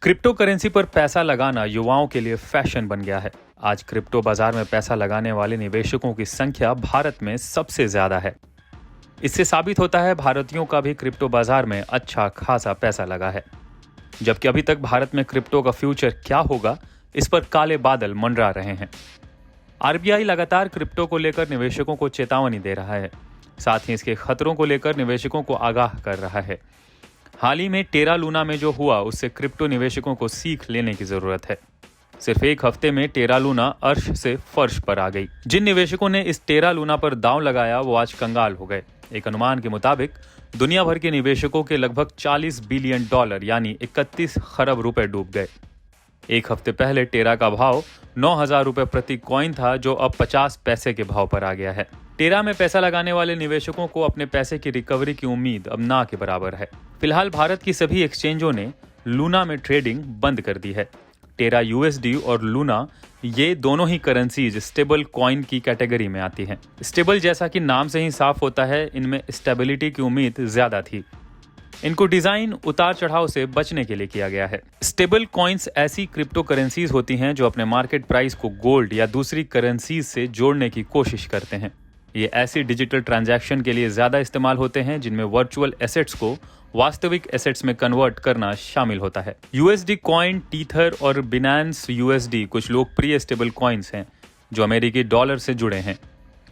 Crypto currency पर पैसा लगाना युवाओं के लिए फैशन बन गया है। आज क्रिप्टो बाजार में पैसा लगाने वाले निवेशकों की संख्या भारत में सबसे ज्यादा है। इससे साबित होता है भारतीयों का भी क्रिप्टो बाजार में अच्छा खासा पैसा लगा है। जबकि अभी तक भारत में क्रिप्टो का फ्यूचर क्या होगा, इस पर काले बादल मंडरा रहे हैं। आरबीआई लगातार क्रिप्टो को लेकर निवेशकों को चेतावनी दे रहा है, साथ ही इसके खतरों को लेकर निवेशकों को आगाह कर रहा है। हाल ही में टेरा लूना में जो हुआ, उससे क्रिप्टो निवेशकों को सीख लेने की जरूरत है। सिर्फ एक हफ्ते में टेरा लूना अर्श से फर्श पर आ गई। जिन निवेशकों ने इस टेरा लूना पर दांव लगाया वो आज कंगाल हो गए। एक अनुमान के मुताबिक दुनिया भर के निवेशकों के लगभग $40 बिलियन यानी 31 खरब रुपए डूब गए। एक हफ्ते पहले टेरा का भाव 9,000 रुपए प्रति कॉइन था, जो अब 50 पैसे के भाव पर आ गया है। टेरा में पैसा लगाने वाले निवेशकों को अपने पैसे की रिकवरी की उम्मीद अब ना के बराबर है। फिलहाल भारत की सभी एक्सचेंजों ने लूना में ट्रेडिंग बंद कर दी है। टेरा यूएसडी और लूना, ये दोनों ही करेंसीज स्टेबल कॉइन की कैटेगरी में आती हैं। स्टेबल जैसा कि नाम से ही साफ होता है, इनमें स्टेबिलिटी की उम्मीद ज्यादा थी। इनको डिजाइन उतार चढ़ाव से बचने के लिए किया गया है। स्टेबल कॉइन्स ऐसी क्रिप्टो करेंसीज होती हैं जो अपने मार्केट प्राइस को गोल्ड या दूसरी करेंसीज से जोड़ने की कोशिश करते हैं। ये ऐसी डिजिटल ट्रांजैक्शन के लिए ज्यादा इस्तेमाल होते हैं जिनमें वर्चुअल एसेट्स को वास्तविक एसेट्स में कन्वर्ट करना शामिल होता है। यूएसडी कॉइन, टीथर और बिनांस यूएसडी कुछ लोकप्रिय स्टेबल कॉइन्स हैं जो अमेरिकी डॉलर से जुड़े हैं।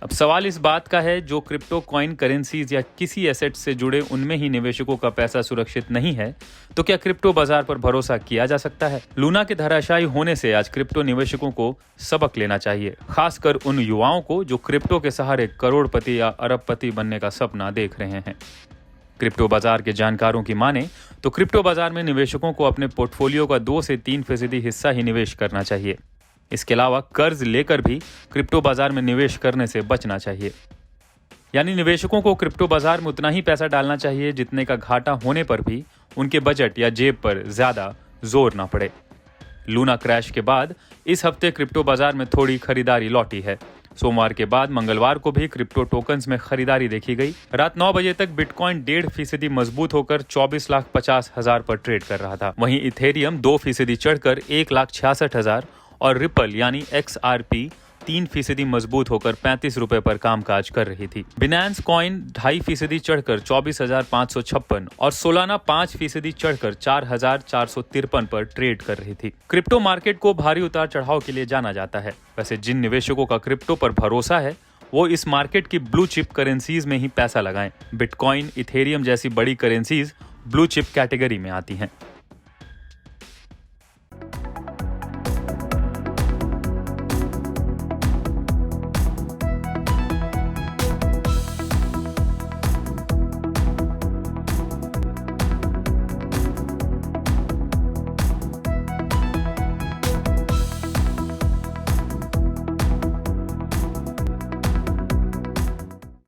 अब सवाल इस बात का है, जो क्रिप्टो कॉइन करेंसीज या किसी एसेट से जुड़े उनमें ही निवेशकों का पैसा सुरक्षित नहीं है, तो क्या क्रिप्टो बाजार पर भरोसा किया जा सकता है? लूना के धराशायी होने से आज क्रिप्टो निवेशकों को सबक लेना चाहिए, खासकर उन युवाओं को जो क्रिप्टो के सहारे करोड़पति या अरबपति बनने का सपना देख रहे हैं। क्रिप्टो बाजार के जानकारों की माने तो क्रिप्टो बाजार में निवेशकों को अपने पोर्टफोलियो का 2 से 3% हिस्सा ही निवेश करना चाहिए। इसके अलावा कर्ज लेकर भी क्रिप्टो बाजार में निवेश करने से बचना चाहिए। यानी निवेशकों को क्रिप्टो बाजार में उतना ही पैसा डालना चाहिए जितने का घाटा होने पर भी उनके बजट या जेब पर ज्यादा जोर ना पड़े। लूना क्रैश के बाद इस हफ्ते क्रिप्टो बाजार में थोड़ी खरीदारी लौटी है। सोमवार के बाद मंगलवार को भी क्रिप्टो टोकन्स में खरीदारी देखी गई। रात 9 बजे तक बिटकॉइन 1.5% मजबूत होकर 24,50,000 पर ट्रेड कर रहा था। वहीं इथेरियम 2% चढ़कर 1,66,000 और रिपल यानी XRP 3% मजबूत होकर 35 रुपए पर कामकाज कर रही थी। बिनांस कॉइन 2.5% चढ़कर 24,556 और सोलाना 5% चढ़कर 4,453 पर ट्रेड कर रही थी। क्रिप्टो मार्केट को भारी उतार चढ़ाव के लिए जाना जाता है। वैसे जिन निवेशकों का क्रिप्टो पर भरोसा है वो इस मार्केट की ब्लू चिप करेंसीज में ही पैसा लगाएं। बिटकॉइन, इथेरियम जैसी बड़ी करेंसीज ब्लू चिप कैटेगरी में आती हैं।